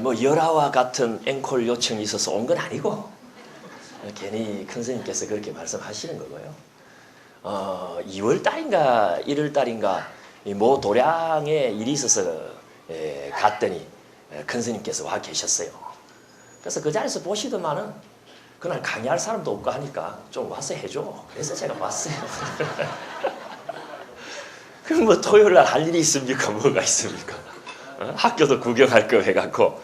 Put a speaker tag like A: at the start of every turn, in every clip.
A: 뭐 열화와 같은 앵콜 요청이 있어서 온 건 아니고 괜히 큰 스님께서 그렇게 말씀하시는 거고요. 2월 달인가 1월 달인가 모 도량에 일이 있어서 갔더니 큰 스님께서 와 계셨어요. 그래서 그 자리에서 보시더만은 그날 강의할 사람도 없고 하니까 좀 와서 해줘. 그래서 제가 왔어요. 그럼 뭐 토요일 날 할 일이 있습니까? 뭐가 있습니까? 학교도 구경할 거 해갖고,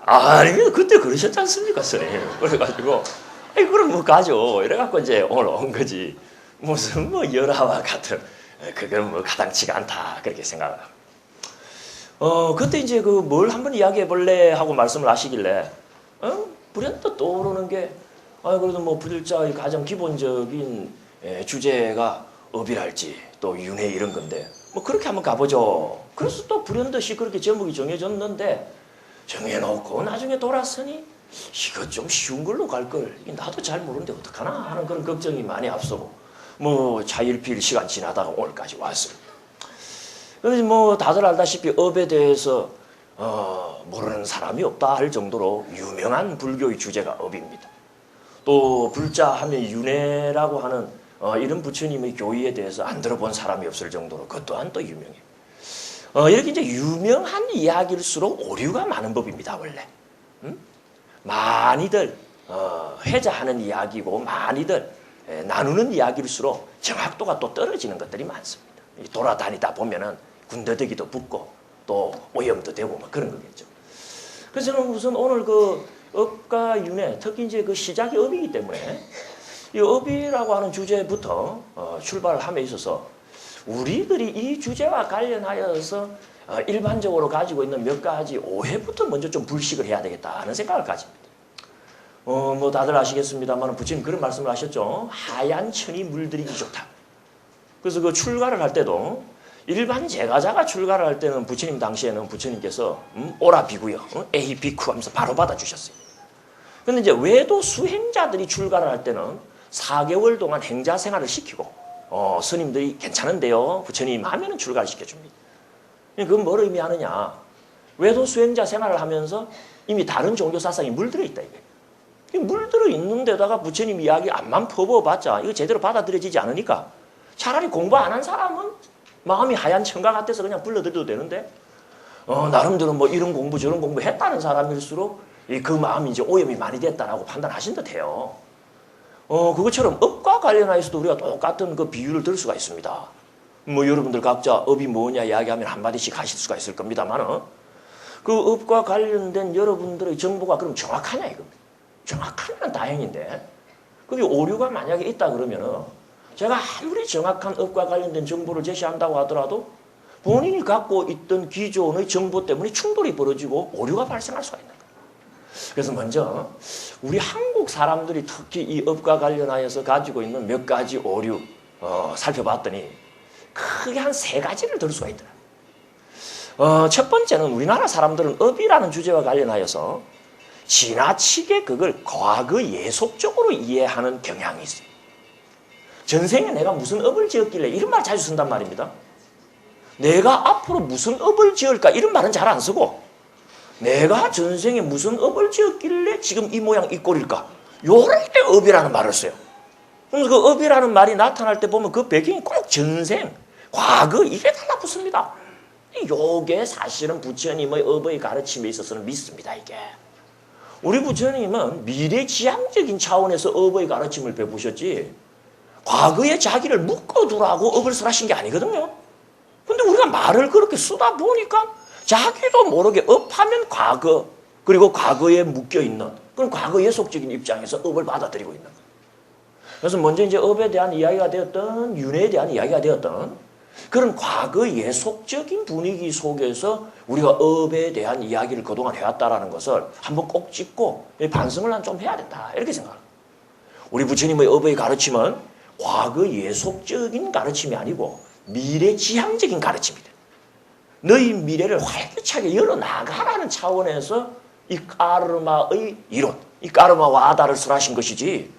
A: 아니, 그때 그러셨지 않습니까, 선생님? 그래가지고, 그럼 뭐 가죠. 이래갖고 이제 오늘 온 거지. 무슨 뭐 열화와 같은, 그건 뭐 가당치가 않다. 그렇게 생각합니다. 그때 이제 그 뭘 한번 이야기해 볼래 하고 말씀을 하시길래, 불현듯 떠오르는 게, 그래도 뭐 불자의 가장 기본적인 주제가 업이랄지 또 윤회 이런 건데, 뭐 그렇게 한번 가보죠. 그래서 또 불현듯이 그렇게 제목이 정해졌는데, 정해놓고 나중에 돌아서니 이거 좀 쉬운 걸로 갈 걸. 나도 잘 모르는데 어떡하나 하는 그런 걱정이 많이 앞서고, 뭐 차일피일 시간 지나다가 오늘까지 왔습니다. 그래서 뭐 다들 알다시피 업에 대해서 모르는 사람이 없다 할 정도로 유명한 불교의 주제가 업입니다. 또 불자 하면 윤회라고 하는 이런 부처님의 교의에 대해서 안 들어본 사람이 없을 정도로 그것 또한 또 유명해요. 이렇게 이제 유명한 이야기일수록 오류가 많은 법입니다, 원래. 많이들 회자하는 이야기고 많이들 나누는 이야기일수록 정확도가 또 떨어지는 것들이 많습니다. 돌아다니다 보면은 군더더기도 붙고 또 오염도 되고 뭐 그런 거겠죠. 그래서 저는 우선 오늘 그 업과 윤회, 특히 이제 그 시작이 업이기 때문에 이 업이라고 하는 주제부터 출발을 함에 있어서 우리들이 이 주제와 관련하여서 일반적으로 가지고 있는 몇 가지 오해부터 먼저 좀 불식을 해야 되겠다 하는 생각을 가집니다. 뭐 다들 아시겠습니다만 부처님 그런 말씀을 하셨죠. 하얀 천이 물들이기 좋다. 그래서 그 출가를 할 때도 일반 제가자가 출가를 할 때는 부처님 당시에는 부처님께서 오라 비구요, 에히 비쿠 하면서 바로 받아주셨어요. 근데 이제 외도 수행자들이 출가를 할 때는 4개월 동안 행자 생활을 시키고 스님들이 괜찮은데요 부처님 하면은 출가를 시켜줍니다. 그건 뭘 의미하느냐, 외도 수행자 생활을 하면서 이미 다른 종교 사상이 물들어 있다 이게. 물들어 있는 데다가 부처님 이야기 앞만 퍼부어봤자 이거 제대로 받아들여지지 않으니까 차라리 공부 안 한 사람은 마음이 하얀 천가 같아서 그냥 불러들여도 되는데 나름대로 뭐 이런 공부 저런 공부 했다는 사람일수록 그 마음이 이제 오염이 많이 됐다라고 판단하신 듯해요. 그것처럼 업과 관련해서도 우리가 똑같은 그 비유를 들 수가 있습니다. 뭐 여러분들 각자 업이 뭐냐 이야기하면 한마디씩 하실 수가 있을 겁니다만 그 업과 관련된 여러분들의 정보가 그럼 정확하냐 이겁니다. 정확하면 다행인데 그게 오류가 만약에 있다 그러면은 제가 아무리 정확한 업과 관련된 정보를 제시한다고 하더라도 본인이 갖고 있던 기존의 정보 때문에 충돌이 벌어지고 오류가 발생할 수가 있는 거예요. 그래서 먼저 우리 한국 사람들이 특히 이 업과 관련하여서 가지고 있는 몇 가지 오류 살펴봤더니 크게 한 3가지를 들 수가 있더라고요. 첫 번째는 우리나라 사람들은 업이라는 주제와 관련하여서 지나치게 그걸 과거 예속적으로 이해하는 경향이 있어요. 전생에 내가 무슨 업을 지었길래 이런 말 자주 쓴단 말입니다. 내가 앞으로 무슨 업을 지을까 이런 말은 잘 안 쓰고 내가 전생에 무슨 업을 지었길래 지금 이 모양 이 꼴일까 요럴 때 업이라는 말을 써요. 그래서 그 업이라는 말이 나타날 때 보면 그 배경이 꼭 전생, 과거 이게 달라붙습니다. 요게 사실은 부처님의 업의 가르침에 있어서는 믿습니다. 이게 우리 부처님은 미래지향적인 차원에서 업의 가르침을 배우셨지 과거에 자기를 묶어두라고 업을 쓰라신 게 아니거든요. 근데 우리가 말을 그렇게 쓰다 보니까 자기도 모르게 업하면 과거, 그리고 과거에 묶여있는 그런 과거 예속적인 입장에서 업을 받아들이고 있는 거예요. 그래서 먼저 이제 업에 대한 이야기가 되었던, 윤회에 대한 이야기가 되었던 그런 과거 예속적인 분위기 속에서 우리가 업에 대한 이야기를 그동안 해왔다는 것을 한번 꼭 짚고 반성을 좀 해야 된다. 이렇게 생각합니다. 우리 부처님의 업의 가르침은 과거 예속적인 가르침이 아니고 미래지향적인 가르침이다. 너희 미래를 활기차게 열어나가라는 차원에서 이 까르마의 이론, 이 까르마 와다를 설하신 것이지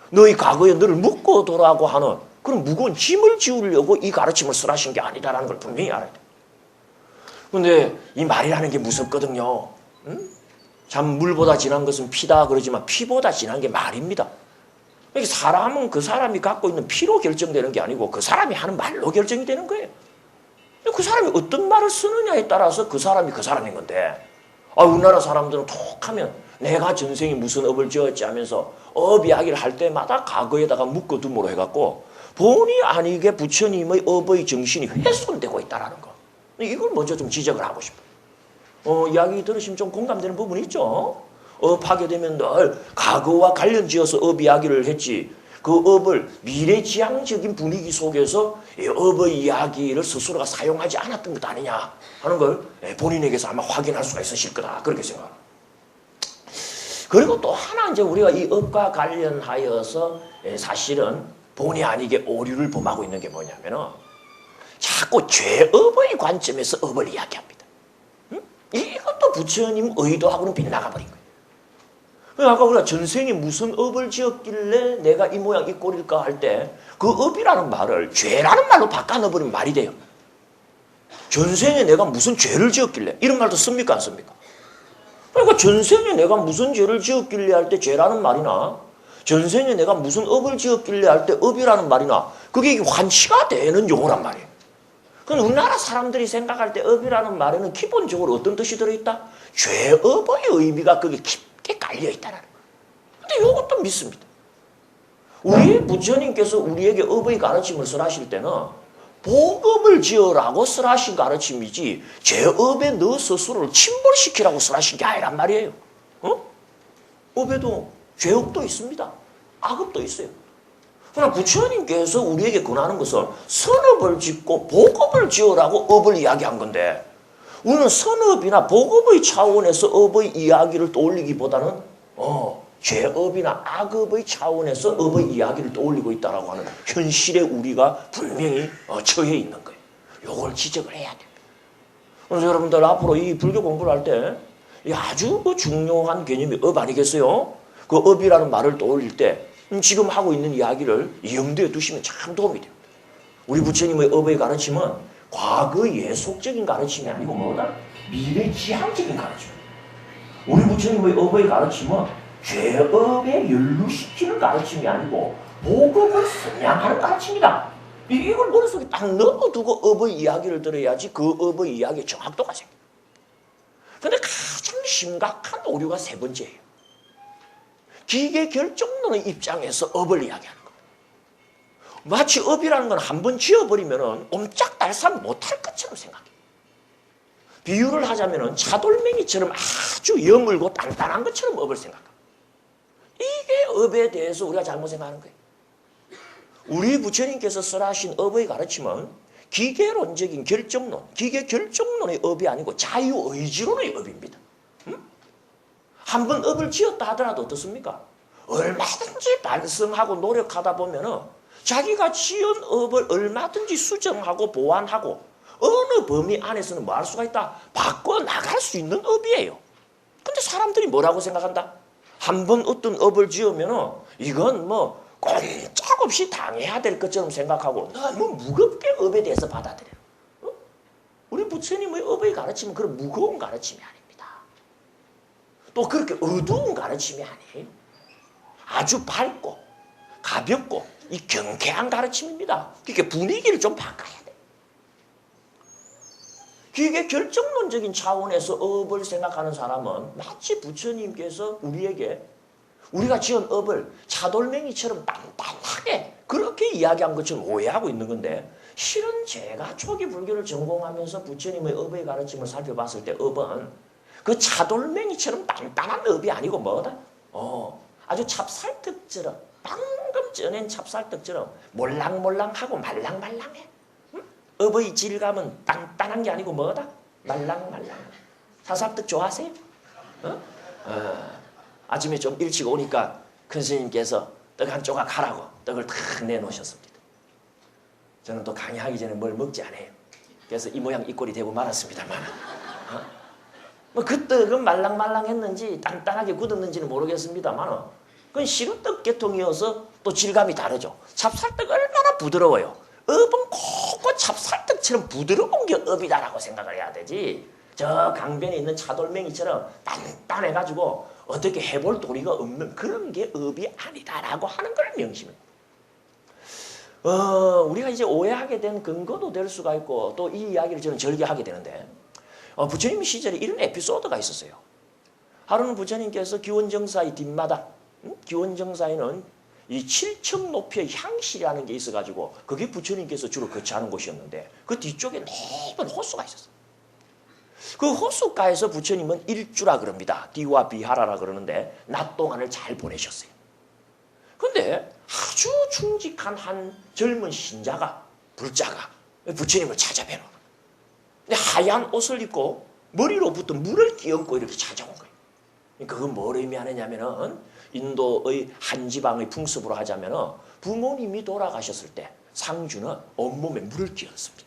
A: 너희 과거에 너를 묶어두라고 하는 그런 무거운 짐을 지우려고 이 가르침을 설하신 게 아니다라는 걸 분명히 알아야 돼. 근데 이 말이라는 게 무섭거든요. 응? 참 물보다 진한 것은 피다 그러지만 피보다 진한 게 말입니다. 그러니까 사람은 그 사람이 갖고 있는 피로 결정되는 게 아니고 그 사람이 하는 말로 결정이 되는 거예요. 그 사람이 어떤 말을 쓰느냐에 따라서 그 사람이 그 사람인 건데, 우리나라 사람들은 톡 하면 내가 전생에 무슨 업을 지었지 하면서 업 이야기를 할 때마다 과거에다가 묶어두므로 해갖고 본의 아니게 부처님의 업의 정신이 훼손되고 있다는 거. 이걸 먼저 좀 지적을 하고 싶어요. 이야기 들으시면 좀 공감되는 부분이 있죠. 업하게 되면 늘 과거와 관련 지어서 업 이야기를 했지, 그 업을 미래지향적인 분위기 속에서 업의 이야기를 스스로가 사용하지 않았던 것 아니냐 하는 걸 본인에게서 아마 확인할 수가 있으실 거다, 그렇게 생각합니다. 그리고 또 하나 이제 우리가 이 업과 관련하여서 사실은 본의 아니게 오류를 범하고 있는 게 뭐냐면은 자꾸 죄업의 관점에서 업을 이야기합니다. 응? 이것도 부처님 의도하고는 빗나가 버린 거예요. 아까 우리가 전생에 무슨 업을 지었길래 내가 이 모양 이 꼴일까 할 때 그 업이라는 말을 죄라는 말로 바꿔넣어버리면 말이 돼요. 전생에 내가 무슨 죄를 지었길래 이런 말도 씁니까 안 씁니까? 그러니까 전생에 내가 무슨 죄를 지었길래 할 때 죄라는 말이나 전생에 내가 무슨 업을 지었길래 할 때 업이라는 말이나 그게 환치가 되는 용어란 말이에요. 그럼 우리나라 사람들이 생각할 때 업이라는 말에는 기본적으로 어떤 뜻이 들어있다? 죄업의 의미가 거기에 깊게 깔려있다는 거예요. 근데 이것도 믿습니다. 우리 부처님께서 우리에게 업의 가르침을 설하실 때는 복업을 지으라고 설하신 가르침이지 죄업에 너 스스로를 침몰시키라고 설하신 게 아니란 말이에요. 업에도 죄업도 있습니다. 악업도 있어요. 그러나 부처님께서 우리에게 권하는 것은 선업을 짓고 복업을 지으라고 업을 이야기한 건데, 우리는 선업이나 복업의 차원에서 업의 이야기를 떠올리기보다는 죄업이나 악업의 차원에서 업의 이야기를 떠올리고 있다고 하는 현실에 우리가 분명히 처해 있는 거예요. 이걸 지적을 해야 됩니다. 그래서 여러분들 앞으로 이 불교 공부를 할 때 아주 중요한 개념이 업 아니겠어요? 그 업이라는 말을 떠올릴 때 지금 하고 있는 이야기를 염두에 두시면 참 도움이 돼요. 우리 부처님의 업의 가르침은 과거 예속적인 가르침이 아니고 뭐다? 미래지향적인 가르침. 우리 부처님의 업의 가르침은 죄업에 연루시키는 가르침이 아니고 복업을 선양하는 가르침이다. 이걸 머릿속에 딱 넣어두고 업의 이야기를 들어야지 그 업의 이야기의 정확도가 생겨요. 그런데 가장 심각한 오류가 세 번째예요. 기계 결정론의 입장에서 업을 이야기하는 겁니다. 마치 업이라는 건 한 번 지어버리면 옴짝달싹 못할 것처럼 생각해요. 비유를 하자면 차돌멩이처럼 아주 여물고 단단한 것처럼 업을 생각합니다. 이게 업에 대해서 우리가 잘못 생각하는 거예요. 우리 부처님께서 설하신 업의 가르침은 기계론적인 결정론, 기계 결정론의 업이 아니고 자유의지론의 업입니다. 한 번 업을 지었다 하더라도 어떻습니까? 얼마든지 반성하고 노력하다 보면은 자기가 지은 업을 얼마든지 수정하고 보완하고 어느 범위 안에서는 뭐 할 수가 있다? 바꿔나갈 수 있는 업이에요. 근데 사람들이 뭐라고 생각한다? 한 번 어떤 업을 지으면은 이건 뭐 꼼짝없이 당해야 될 것처럼 생각하고 너무 무겁게 업에 대해서 받아들여요. 우리 부처님의 업의 가르침은 그런 무거운 가르침이 아닙니다. 또 그렇게 어두운 가르침이 아니에요. 아주 밝고 가볍고 이 경쾌한 가르침입니다. 그러니까 분위기를 좀 바꿔야 돼요. 이게 결정론적인 차원에서 업을 생각하는 사람은 마치 부처님께서 우리에게 우리가 지은 업을 차돌멩이처럼 단단하게 그렇게 이야기한 것처럼 오해하고 있는 건데, 실은 제가 초기 불교를 전공하면서 부처님의 업의 가르침을 살펴봤을 때 업은 그 차돌멩이처럼 단단한 업이 아니고 뭐다? 아주 찹쌀떡처럼 방금 쪄낸 찹쌀떡처럼 몰랑몰랑하고 말랑말랑해. 업의 질감은 단단한 게 아니고 뭐다? 말랑말랑. 찹쌀떡 좋아하세요? 아침에 좀 일찍 오니까 큰 스님께서 떡 한 조각 하라고 떡을 탁 내놓으셨습니다. 저는 또 강의하기 전에 뭘 먹지 않아요. 그래서 이 모양 이 꼴이 되고 말았습니다만, 그 떡은 말랑말랑했는지 단단하게 굳었는지는 모르겠습니다만, 그건 시루떡 계통이어서 또 질감이 다르죠. 찹쌀떡 얼마나 부드러워요. 업은 굵고 찹쌀떡처럼 부드러운 게 업이다라고 생각을 해야 되지. 저 강변에 있는 차돌맹이처럼 단단해가지고 어떻게 해볼 도리가 없는 그런 게 업이 아니다라고 하는 걸 명심해. 우리가 이제 오해하게 된 근거도 될 수가 있고 또 이 이야기를 저는 절개하게 되는데 부처님 시절에 이런 에피소드가 있었어요. 하루는 부처님께서 기원정사의 뒷마당, 기원정사에는 이 7층 높이의 향실이라는 게 있어가지고 그게 부처님께서 주로 거처하는 곳이었는데 그 뒤쪽에 넓은 호수가 있었어요. 그 호숫가에서 부처님은 일주라 그럽니다. 디와 비하라라 그러는데 낮 동안을 잘 보내셨어요. 근데 아주 충직한 한 젊은 신자가 불자가 부처님을 찾아뵈는 거예요. 근데 하얀 옷을 입고 머리로부터 물을 끼얹고 이렇게 찾아온 거예요. 그건 뭘 의미하느냐면은 인도의 한 지방의 풍습으로 하자면은 부모님이 돌아가셨을 때 상주는 온몸에 물을 끼얹습니다.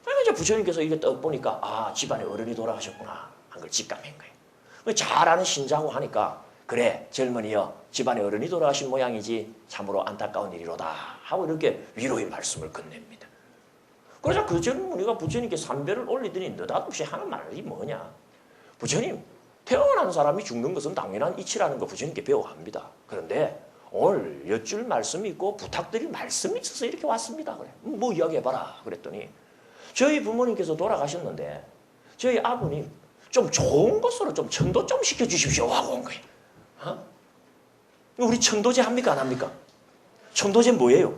A: 그러니까 이제 부처님께서 이게 딱 보니까 아 집안에 어른이 돌아가셨구나 한 걸 직감한 거예요. 잘 아는 신자고 하니까 그래 젊은이여 집안에 어른이 돌아가신 모양이지 참으로 안타까운 일이로다 하고 이렇게 위로의 말씀을 건넵니다. 그러자 그 젊은이가 부처님께 삼배를 올리더니 느닷없이 하는 말이 뭐냐. 부처님 태어난 사람이 죽는 것은 당연한 이치라는 거 부처님께 배워갑니다. 그런데 오늘 여쭐 말씀이 있고 부탁드릴 말씀이 있어서 이렇게 왔습니다. 그래. 뭐 이야기해봐라 그랬더니 저희 부모님께서 돌아가셨는데 저희 아버님 좀 좋은 곳으로 좀 천도 좀 시켜주십시오 하고 온 거예요. 우리 천도제 합니까 안 합니까? 천도제 뭐예요?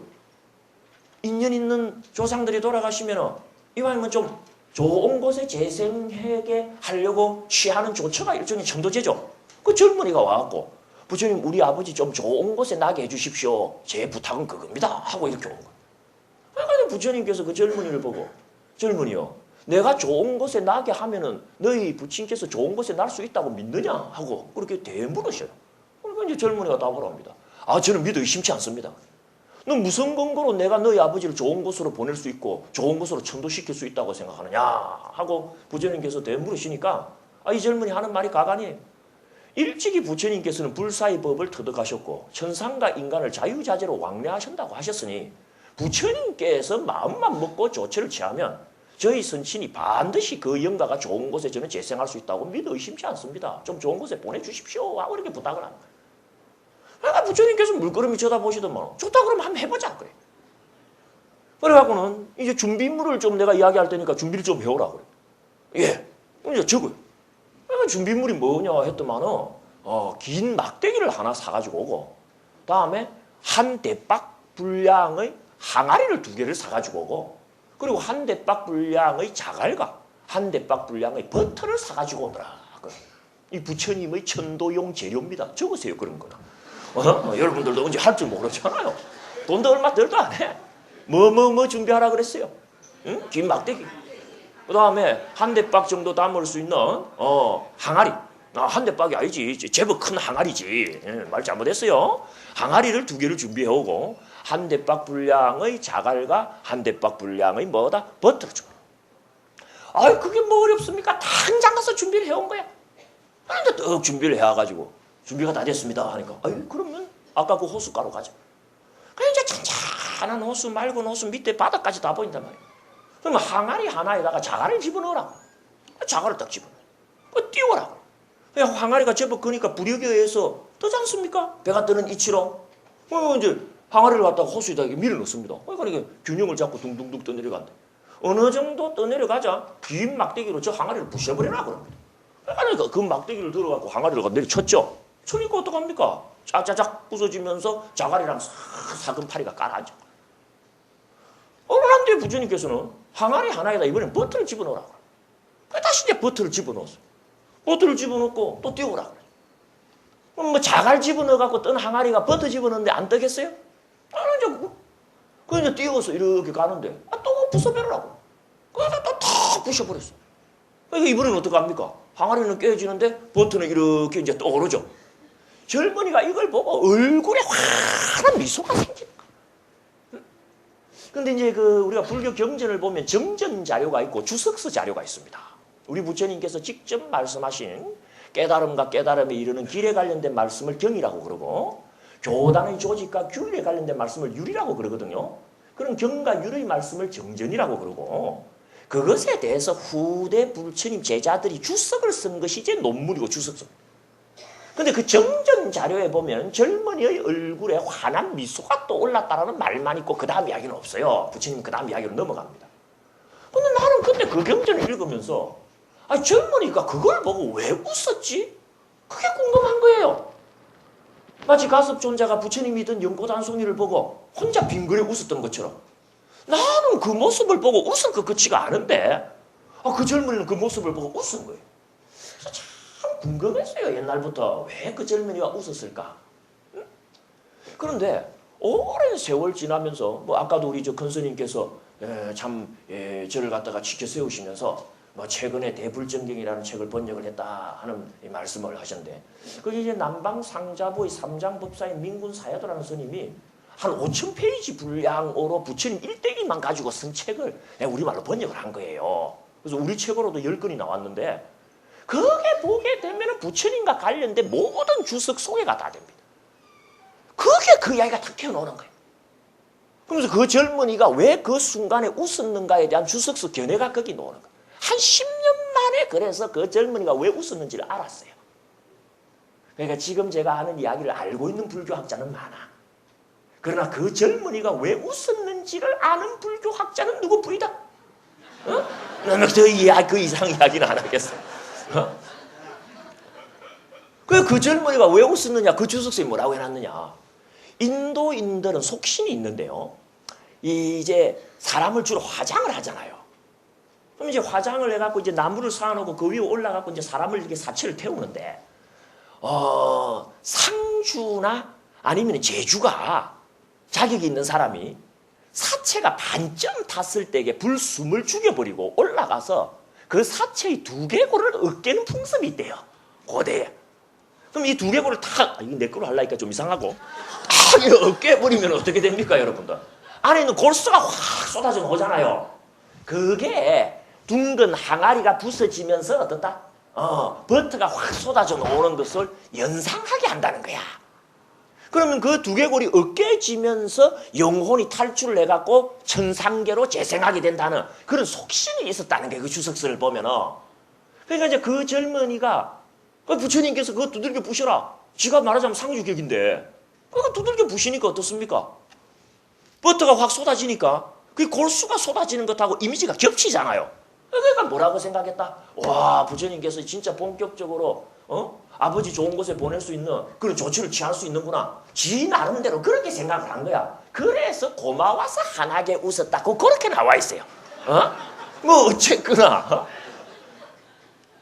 A: 인연 있는 조상들이 돌아가시면 이왕이면 좀 좋은 곳에 재생하게 하려고 취하는 조처가 일종의 천도제죠. 그 젊은이가 와갖고 부처님 우리 아버지 좀 좋은 곳에 나게 해주십시오. 제 부탁은 그겁니다 하고 이렇게 온 거예요. 그러니까 부처님께서 그 젊은이를 보고 젊은이요 내가 좋은 곳에 나게 하면은 너희 부친께서 좋은 곳에 날 수 있다고 믿느냐 하고 그렇게 대물으셔요. 그러니까 이제 젊은이가 답을 합니다. 아 저는 믿어 의심치 않습니다. 너 무슨 근거로 내가 너희 아버지를 좋은 곳으로 보낼 수 있고 좋은 곳으로 천도시킬 수 있다고 생각하느냐 하고 부처님께서 대물으시니까 이 젊은이 하는 말이 가관이에요. 일찍이 부처님께서는 불사의 법을 터득하셨고 천상과 인간을 자유자재로 왕래하신다고 하셨으니 부처님께서 마음만 먹고 조처를 취하면 저희 선친이 반드시 그 영가가 좋은 곳에 저는 재생할 수 있다고 믿어 의심치 않습니다. 좀 좋은 곳에 보내주십시오 하고 이렇게 부탁을 하는 거예요. 그러니까 부처님께서 물끄러미 쳐다보시더만 좋다 그러면 한번 해보자 그래. 그래갖고는 이제 준비물을 좀 내가 이야기할 테니까 준비를 좀 해오라 그래. 예, 이제 적어요. 그러니까 준비물이 뭐냐 했더만은 긴 막대기를 하나 사가지고 오고 다음에 한 대박 분량의 항아리를 2개를 사가지고 오고 그리고 한 대박 분량의 자갈과 한 대박 분량의 버터를 사가지고 오더라. 이 부처님의 천도용 재료입니다. 적으세요 그런 거는. 여러분들도 언제 할 줄 모르잖아요. 돈도 얼마 들도 안 해. 뭐 준비하라 그랬어요. 응? 긴 막대기. 그 다음에 한 대박 정도 담을 수 있는 항아리. 한 대박이 아니지. 제법 큰 항아리지. 말 잘못했어요. 항아리를 2개를 준비해오고 한 대박 분량의 자갈과 한 대박 분량의 뭐다? 버터를 줘. 아이 그게 뭐 어렵습니까? 당장 가서 준비를 해온 거야. 그런데 떡 준비를 해와가지고 준비가 다 됐습니다 하니까 그러면 아까 그 호숫가로 가자. 그래 이제 잔잔한 호수 맑은 호수 밑에 바닥까지 다 보인단 말이야. 그러면 항아리 하나에다가 자갈을 집어넣으라. 자갈을 딱 집어넣어. 띄워라. 항아리가 제법 크니까 부력에 의해서 뜨지 않습니까? 배가 뜨는 이치로. 이제 항아리를 갖다가 호수에다 밀어넣습니다. 그러니까 균형을 잡고 둥둥둥 떠내려간다. 어느 정도 떠내려가자 긴 막대기로 저 항아리를 부셔버려라 그럽니다. 그러니까 그 막대기를 들어갖고 항아리를 내려쳤죠. 쳐니까 어떡합니까? 짝짝짝 부서지면서 자갈이랑 사금파리가 깔아앉아. 어느 한 뒤에 부처님께서는 항아리 하나에다 이번엔 버터를 집어넣으라. 다시 이제 버터를 집어넣었어요. 버터를 집어넣고 또 띄우라 그래. 그럼 뭐 자갈 집어넣어갖고 뜬 항아리가 버터 집어넣는데 안 뜨겠어요? 이제 띄워서 이렇게 가는데 또 부숴버리라고. 그래서 또 탁 부셔버렸어. 그러니까 이번에는 어떡합니까? 항아리는 깨지는데 버터는 이렇게 이제 떠오르죠. 젊은이가 이걸 보고 얼굴에 환한 미소가 생깁니다. 근데 이제 우리가 불교 경전을 보면 정전 자료가 있고 주석서 자료가 있습니다. 우리 부처님께서 직접 말씀하신 깨달음과 깨달음에 이르는 길에 관련된 말씀을 경이라고 그러고 교단의 조직과 규율에 관련된 말씀을 율이라고 그러거든요. 그런 경가율의 말씀을 정전이라고 그러고 그것에 대해서 후대 부처님 제자들이 주석을 쓴 것이 이제 논문이고 주석서. 근데 그 정전 자료에 보면 젊은이의 얼굴에 환한 미소가 또 올랐다라는 말만 있고 그 다음 이야기는 없어요. 부처님 그 다음 이야기로 넘어갑니다. 근데 나는 그때 그 경전을 읽으면서 젊은이가 그걸 보고 왜 웃었지? 그게 궁금한 거예요. 마치 가섭존자가 부처님이든 연꽃단송이를 보고 혼자 빙그레 웃었던 것처럼 나는 그 모습을 보고 웃을 것 같지가 않은데 그 젊은이는 그 모습을 보고 웃은 거예요. 그래서 참 궁금했어요. 옛날부터 왜 그 젊은이가 웃었을까? 응? 그런데 오랜 세월 지나면서 뭐 아까도 우리 큰 스님께서 저를 갖다가 지켜 세우시면서 뭐 최근에 대불정경이라는 책을 번역을 했다 하는 말씀을 하셨는데 그게 이제 남방상자부의 삼장법사인 민군사야도라는 스님이 한 5,000페이지 분량으로 부처님 일대기만 가지고 쓴 책을 우리말로 번역을 한 거예요. 그래서 우리 책으로도 10권이 나왔는데 그게 보게 되면 부처님과 관련된 모든 주석 소개가 다 됩니다. 그게 그 이야기가 탁 튀어나오는 거예요. 그러면서 그 젊은이가 왜 그 순간에 웃었는가에 대한 주석서 견해가 거기 나오는 거예요. 한 10년 만에 그래서 그 젊은이가 왜 웃었는지를 알았어요. 그러니까 지금 제가 하는 이야기를 알고 있는 불교학자는 많아. 그러나 그 젊은이가 왜 웃었는지를 아는 불교학자는 누구뿐이다. 어? 나는 그 이상 이야기는 안 하겠어. 어? 그 젊은이가 왜 웃었느냐? 그 주석서에 뭐라고 해놨느냐? 인도인들은 속신이 있는데요. 이제 사람을 주로 화장을 하잖아요. 그럼 이제 화장을 해갖고 이제 나무를 쌓아놓고 그 위에 올라가고 이제 사람을 이렇게 사체를 태우는데, 상주나 아니면 제주가 자격이 있는 사람이 사체가 반쯤 탔을 때에 불숨을 죽여버리고 올라가서 그 사체의 두개골을 으깨는 풍습이 있대요. 고대에. 그럼 이 두개골을 탁, 이거 내 거로 하려니까 좀 이상하고, 탁 으깨버리면 어떻게 됩니까, 여러분들? 안에 있는 골수가 확 쏟아져 나오잖아요. 그게 둥근 항아리가 부서지면서 어떻다? 버터가 확 쏟아져 나오는 것을 연상하게 한다는 거야. 그러면 그 두개골이 으깨지면서 영혼이 탈출을 해갖고 천상계로 재생하게 된다는 그런 속신이 있었다는 게 그 주석서를 보면은. 그러니까 이제 그 젊은이가 부처님께서 그거 두들겨 부셔라. 지가 말하자면 상주객인데 그거 두들겨 부시니까 어떻습니까? 버터가 확 쏟아지니까 그 골수가 쏟아지는 것하고 이미지가 겹치잖아요. 그러니까 뭐라고 생각했다? 와, 부처님께서 진짜 본격적으로 아버지 좋은 곳에 보낼 수 있는 그런 조치를 취할 수 있는구나. 지 나름대로 그렇게 생각을 한 거야. 그래서 고마워서 환하게 웃었다고 그렇게 나와 있어요. 뭐 어쨌거나.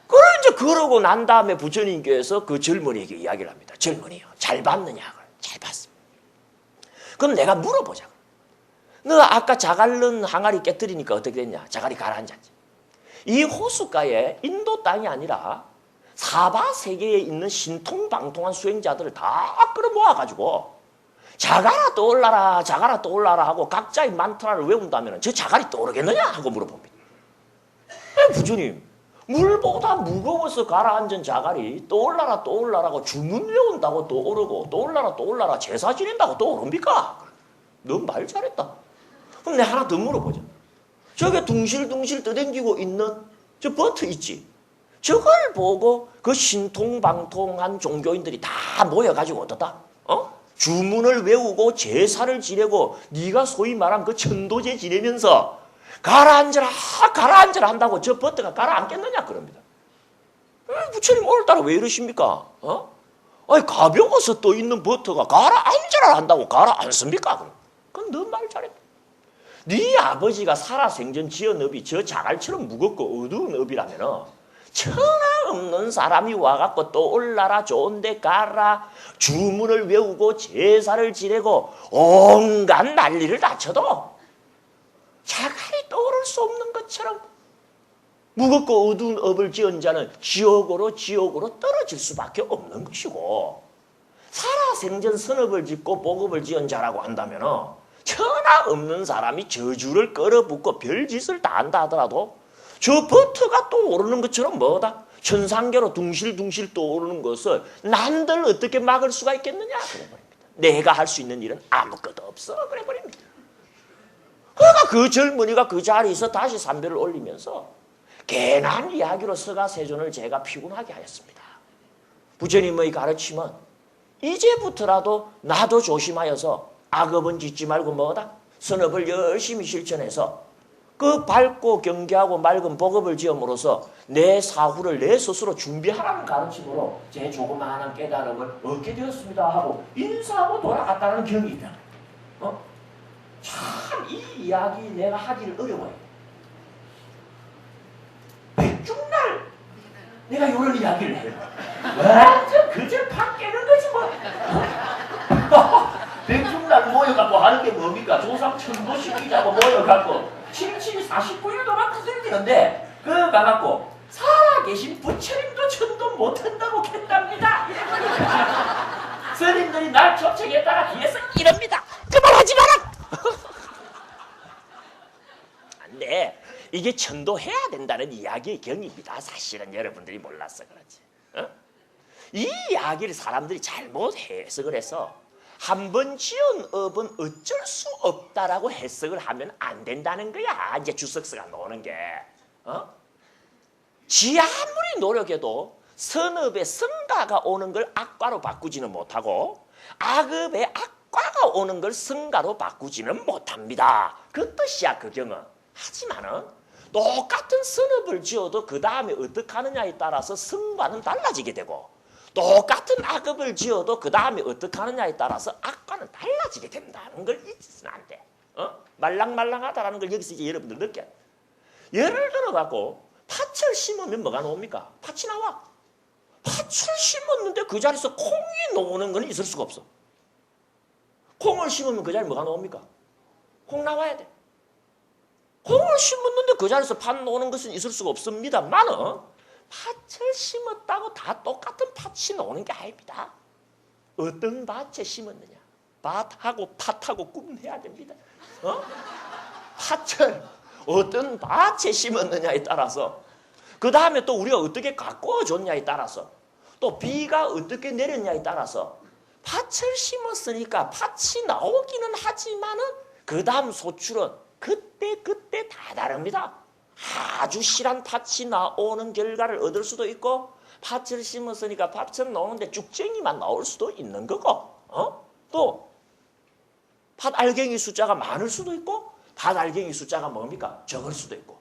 A: 그래 이제 그러고 난 다음에 부처님께서 그 젊은이에게 이야기를 합니다. 젊은이요, 잘 봤느냐? 잘 봤습니다. 그럼 내가 물어보자. 너 아까 자갈른 항아리 깨뜨리니까 어떻게 됐냐? 자갈이 가라앉았지. 이 호숫가에 인도 땅이 아니라 사바 세계에 있는 신통방통한 수행자들을 다 끌어모아가지고 자가라 떠올라라, 자가라 떠올라라 하고 각자의 만트라를 외운다면 저 자갈이 떠오르겠느냐? 하고 물어봅니다. 부처님, 물보다 무거워서 가라앉은 자갈이 떠올라라 떠올라라고 주문 외운다고 떠오르고 떠올라라 떠올라라 제사 지낸다고 떠오릅니까? 너 말 잘했다. 그럼 내가 하나 더 물어보자. 저게 둥실둥실 떠댕기고 있는 저 버터 있지? 저걸 보고 그 신통방통한 종교인들이 다 모여가지고 어떻다? 주문을 외우고 제사를 지내고 네가 소위 말한 그 천도제 지내면서 가라앉아라 가라앉아라 한다고 저 버터가 가라앉겠느냐 그럽니다. 부처님 오늘따라 왜 이러십니까? 아니 가벼워서 떠 있는 버터가 가라앉아라 한다고 가라앉습니까? 그럼 너 말 잘했다. 네 아버지가 살아생전 지은 업이 저 자갈처럼 무겁고 어두운 업이라면 천하 없는 사람이 와갖고 떠올라라 좋은데 가라 주문을 외우고 제사를 지내고 온갖 난리를 다 쳐도 자갈이 떠오를 수 없는 것처럼 무겁고 어두운 업을 지은 자는 지옥으로 떨어질 수밖에 없는 것이고 살아생전 선업을 짓고 복업을 지은 자라고 한다면 천하 없는 사람이 저주를 끌어붓고 별짓을 다 한다 하더라도 저 버터가 떠오르는 것처럼 뭐다? 천상계로 둥실둥실 떠오르는 것을 남들 어떻게 막을 수가 있겠느냐? 그래버립니다. 내가 할 수 있는 일은 아무것도 없어. 그래버립니다. 그러니까 그 젊은이가 그 자리에서 다시 삼배를 올리면서 괜한 이야기로 서가세존을 제가 피곤하게 하였습니다. 부처님의 가르침은 이제부터라도 나도 조심하여서 악업은 짓지 말고 뭐다? 선업을 열심히 실천해서 그 밝고 경계하고 맑은 복업을 지음으로써 내 사후를 내 스스로 준비하라는 가르침으로 제 조그마한 깨달음을 얻게 되었습니다 하고 인사하고 돌아갔다는 경이다. 참 이 이야기 내가 하기를 어려워요. 백중날 내가 이런 이야기를 해요. 완전 그저 팍 깨는 거지 뭐. 백중날 모여갖고 하는 게 뭡니까? 조상 천도시키자고 모여갖고 77, 49일 동안 두들기는데 그거 가갖고 살아계신 부처님도 천도 못한다고 캔답니다. 스님들이 날 초청했다가 뒤에서 이럽니다. 그만하지 마라. 근데 이게 천도해야 된다는 이야기의 경입니다. 사실은 여러분들이 몰라서 그렇지. 이 이야기를 사람들이 잘못 해석을 해서 한 번 지은 업은 어쩔 수 없다라고 해석을 하면 안 된다는 거야. 이제 주석서가 나오는 게. 지 아무리 노력해도 선업의 성가가 오는 걸 악과로 바꾸지는 못하고 악업의 악과가 오는 걸 성가로 바꾸지는 못합니다. 그 뜻이야 그 경은. 하지만은 똑같은 선업을 지어도 그 다음에 어떻게 하느냐에 따라서 성과는 달라지게 되고 똑같은 악업을 지어도 그 다음에 어떻게 하느냐에 따라서 악과는 달라지게 된다는 걸 잊으면 안 돼. 말랑말랑하다라는 걸 여기서 이제 여러분들 느껴. 예를 들어갖고 팥을 심으면 뭐가 나옵니까? 팥이 나와. 팥을 심었는데 그 자리에서 콩이 나오는 건 있을 수가 없어. 콩을 심으면 그 자리에 뭐가 나옵니까? 콩 나와야 돼. 콩을 심었는데 그 자리에서 팥 나오는 것은 있을 수가 없습니다만은 팥을 심었다고 다 똑같은 팥이 나오는 게 아닙니다. 어떤 밭에 심었느냐. 밭하고 팥하고 구분해야 됩니다. 팥을 어떤 밭에 심었느냐에 따라서 그 다음에 또 우리가 어떻게 가꾸어줬냐에 따라서 또 비가 어떻게 내렸냐에 따라서 팥을 심었으니까 팥이 나오기는 하지만은 그 다음 소출은 그때 다 다릅니다. 아주 실한 팥이 나오는 결과를 얻을 수도 있고 팥을 심었으니까 팥은 나오는데 쭉쟁이만 나올 수도 있는 거고 또 팥알갱이 숫자가 많을 수도 있고 팥알갱이 숫자가 뭡니까? 적을 수도 있고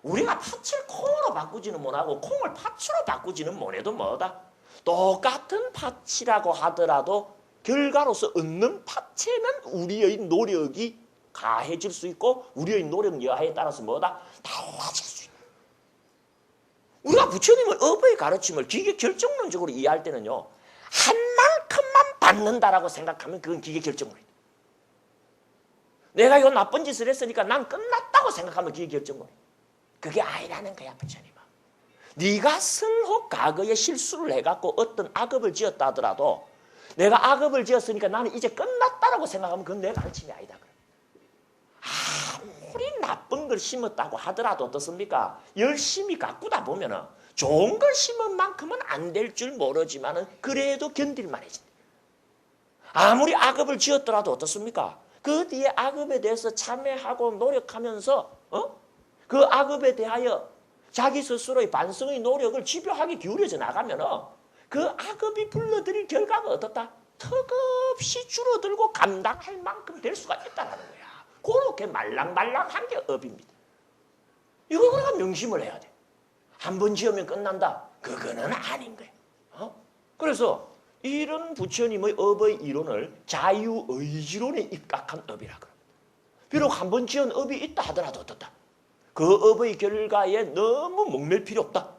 A: 우리가 팥을 콩으로 바꾸지는 못하고 콩을 팥으로 바꾸지는 못해도 뭐다? 똑같은 팥이라고 하더라도 결과로서 얻는 팥에는 우리의 노력이 가해질 수 있고 우리의 노력 여하에 따라서 뭐다? 달라질 수 있다. 우리가 부처님의 업의 가르침을 기계 결정론적으로 이해할 때는요. 한 만큼만 받는다라고 생각하면 그건 기계 결정론이다. 내가 이 나쁜 짓을 했으니까 난 끝났다고 생각하면 기계 결정론이다. 그게 아니라는 거야 부처님은. 네가 설혹 과거에 실수를 해갖고 어떤 악업을 지었다 하더라도 내가 악업을 지었으니까 나는 이제 끝났다라고 생각하면 그건 내 가르침이 아니다. 아무리 나쁜 걸 심었다고 하더라도 어떻습니까? 열심히 가꾸다 보면은 좋은 걸 심은 만큼은 안 될 줄 모르지만은 그래도 견딜만해진다. 아무리 악업을 지었더라도 어떻습니까? 그 뒤에 악업에 대해서 참회하고 노력하면서 그 악업에 대하여 자기 스스로의 반성의 노력을 집요하게 기울여져 나가면은 그 악업이 불러들일 결과가 어떻다? 턱없이 줄어들고 감당할 만큼 될 수가 있다는 거야. 그렇게 말랑말랑한 게 업입니다. 이거 우리가 명심을 해야 돼. 한 번 지으면 끝난다. 그거는 아닌 거예요. 그래서 이런 부처님의 업의 이론을 자유의지론에 입각한 업이라 그럽니다. 비록 한 번 지은 업이 있다 하더라도 어떻다? 그 업의 결과에 너무 목맬 필요 없다.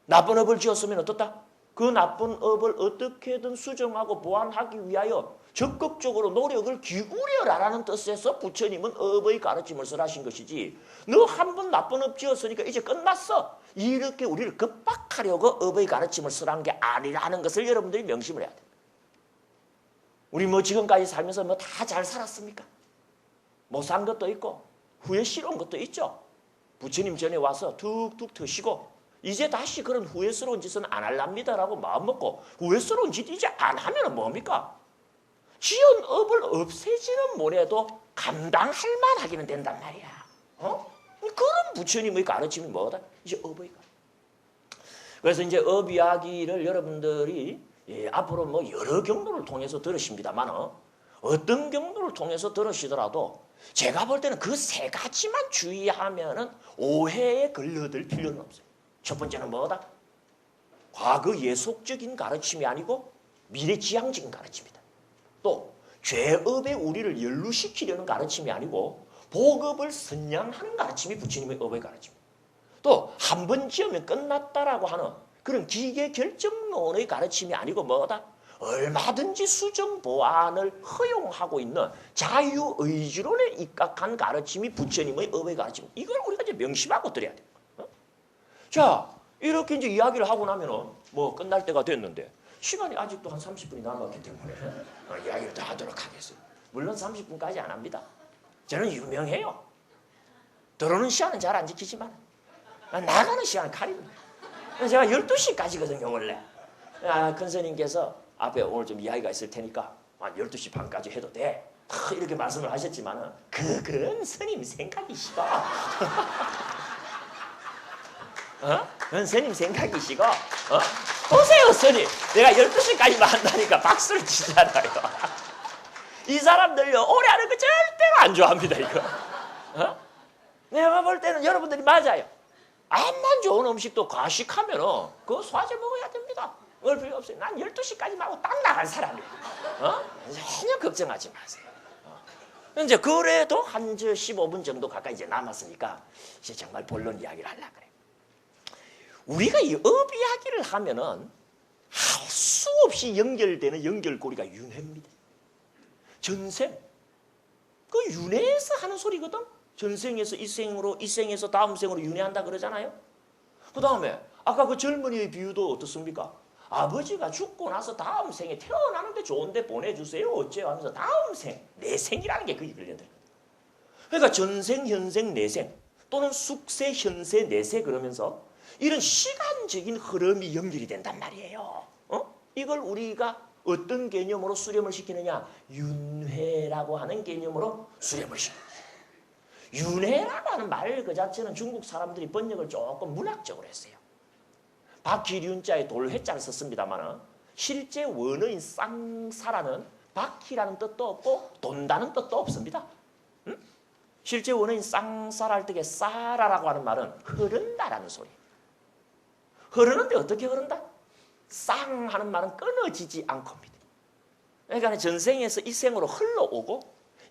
A: 나쁜 업을 지었으면 어떻다? 그 나쁜 업을 어떻게든 수정하고 보완하기 위하여 적극적으로 노력을 기울여라라는 뜻에서 부처님은 업의 가르침을 설하신 것이지 너 한 번 나쁜 업 지었으니까 이제 끝났어. 이렇게 우리를 급박하려고 업의 가르침을 설한 게 아니라는 것을 여러분들이 명심을 해야 돼. 우리 뭐 지금까지 살면서 뭐 다 잘 살았습니까? 못 산 것도 있고 후회스러운 것도 있죠. 부처님 전에 와서 툭툭 트시고 이제 다시 그런 후회스러운 짓은 안 할랍니다라고 마음먹고 후회스러운 짓 이제 안 하면 뭡니까? 지은 업을 없애지는 못해도 감당할 만하기는 된단 말이야. 그런 부처님의 가르침이 뭐다? 이제 업의가. 그래서 이제 업 이야기를 여러분들이 앞으로 뭐 여러 경로를 통해서 들으십니다만 어떤 경로를 통해서 들으시더라도 제가 볼 때는 그 세 가지만 주의하면은 오해에 걸려들 필요는 없어요. 첫 번째는 뭐다? 과거 예속적인 가르침이 아니고 미래지향적인 가르침이다. 또 죄업에 우리를 연루시키려는 가르침이 아니고 복업을 선양하는 가르침이 부처님의 업의 가르침입니다. 또 한 번 지으면 끝났다라고 하는 그런 기계 결정론의 가르침이 아니고 뭐다? 얼마든지 수정 보완을 허용하고 있는 자유의지론에 입각한 가르침이 부처님의 업의 가르침. 이걸 우리가 이제 명심하고 드려야 돼요. 자, 이렇게 이제 이야기를 하고 나면은 뭐 끝날 때가 됐는데 시간이 아직도 한 30분이 남았기 때문에 이야기를 더 하도록 하겠습니다. 물론 30분까지 안 합니다. 저는 유명해요. 들어오는 시간은 잘 안 지키지만 나가는 시간은 칼입니다. 제가 12시까지거든요 원래. 큰 스님께서 앞에 오늘 좀 이야기가 있을 테니까 한 12시 반까지 해도 돼. 이렇게 말씀을 하셨지만 그건 스님 생각이시고 그건 스님 생각이시고 보세요 스님. 내가 12시까지만 한다니까 박수를 치잖아요. 이 사람들요 오래 하는 거 절대로 안 좋아합니다 이거. 내가 볼 때는 여러분들이 맞아요. 암만 좋은 음식도 과식하면 그거 소화제 먹어야 됩니다. 먹을 필요 없어요. 난 12시까지만 하고 딱 나갈 사람이에요. 전혀 걱정하지 마세요. 이제 그래도 한 15분 정도 가까이 이제 남았으니까 이제 정말 본론 이야기를 하려고 그래요. 우리가 이 업 이야기를 하면은 할 수 없이 연결되는 연결고리가 윤회입니다. 전생. 그 윤회에서 하는 소리거든. 전생에서 이생으로, 이생에서 다음 생으로 윤회한다 그러잖아요. 그 다음에 아까 그 젊은이의 비유도 어떻습니까? 아버지가 죽고 나서 다음 생에 태어나는데 좋은데 보내주세요. 어째요? 하면서 다음 생, 내생이라는 게 그게 걸려들거든. 그러니까 전생, 현생, 내생 또는 숙세, 현세, 내세 그러면서 이런 시간적인 흐름이 연결이 된단 말이에요. 이걸 우리가 어떤 개념으로 수렴을 시키느냐? 윤회라고 하는 개념으로 수렴을 시킵니다. 윤회라고 하는 말 그 자체는 중국 사람들이 번역을 조금 문학적으로 했어요. 바퀴륜자에 돌회자를 썼습니다만 실제 원어인 쌍사라는 바퀴라는 뜻도 없고 돈다는 뜻도 없습니다. 실제 원어인 쌍사랄 때의 사라라고 하는 말은 흐른다라는 소리. 흐르는데 어떻게 흐른다? 쌍 하는 말은 끊어지지 않고입니다. 그러니까 전생에서 이 생으로 흘러오고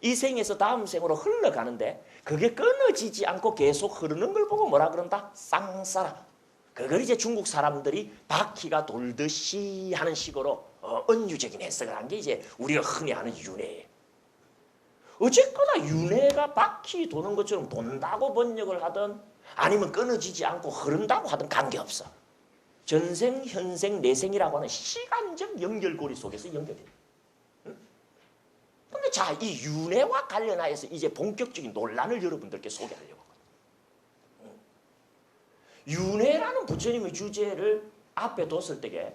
A: 이 생에서 다음 생으로 흘러가는데 그게 끊어지지 않고 계속 흐르는 걸 보고 뭐라 그런다? 쌍사라. 그걸 이제 중국 사람들이 바퀴가 돌듯이 하는 식으로 은유적인 해석을 한 게 이제 우리가 흔히 아는 윤회예요. 어쨌거나 윤회가 바퀴 도는 것처럼 돈다고 번역을 하든 아니면 끊어지지 않고 흐른다고 하든 관계없어. 전생, 현생, 내생이라고 하는 시간적 연결고리 속에서 연결돼요. 근데 자, 이 윤회와 관련하여서 이제 본격적인 논란을 여러분들께 소개하려고 합니다. 윤회라는 부처님의 주제를 앞에 뒀을 때에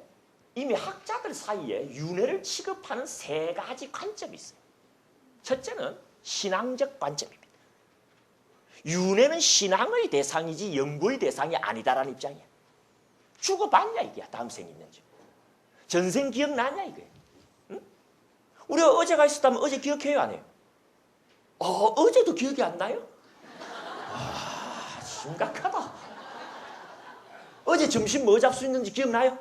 A: 이미 학자들 사이에 윤회를 취급하는 세 가지 관점이 있어요. 첫째는 신앙적 관점입니다. 윤회는 신앙의 대상이지 연구의 대상이 아니다라는 입장이야. 죽어봤냐 이게야. 다음 생이 있는지. 전생 기억나냐 이거야. 우리가 어제가 있었다면 어제 기억해요 안 해요? 어제도 기억이 안 나요? 심각하다. 어제 점심 뭐 잡수 있는지 기억나요?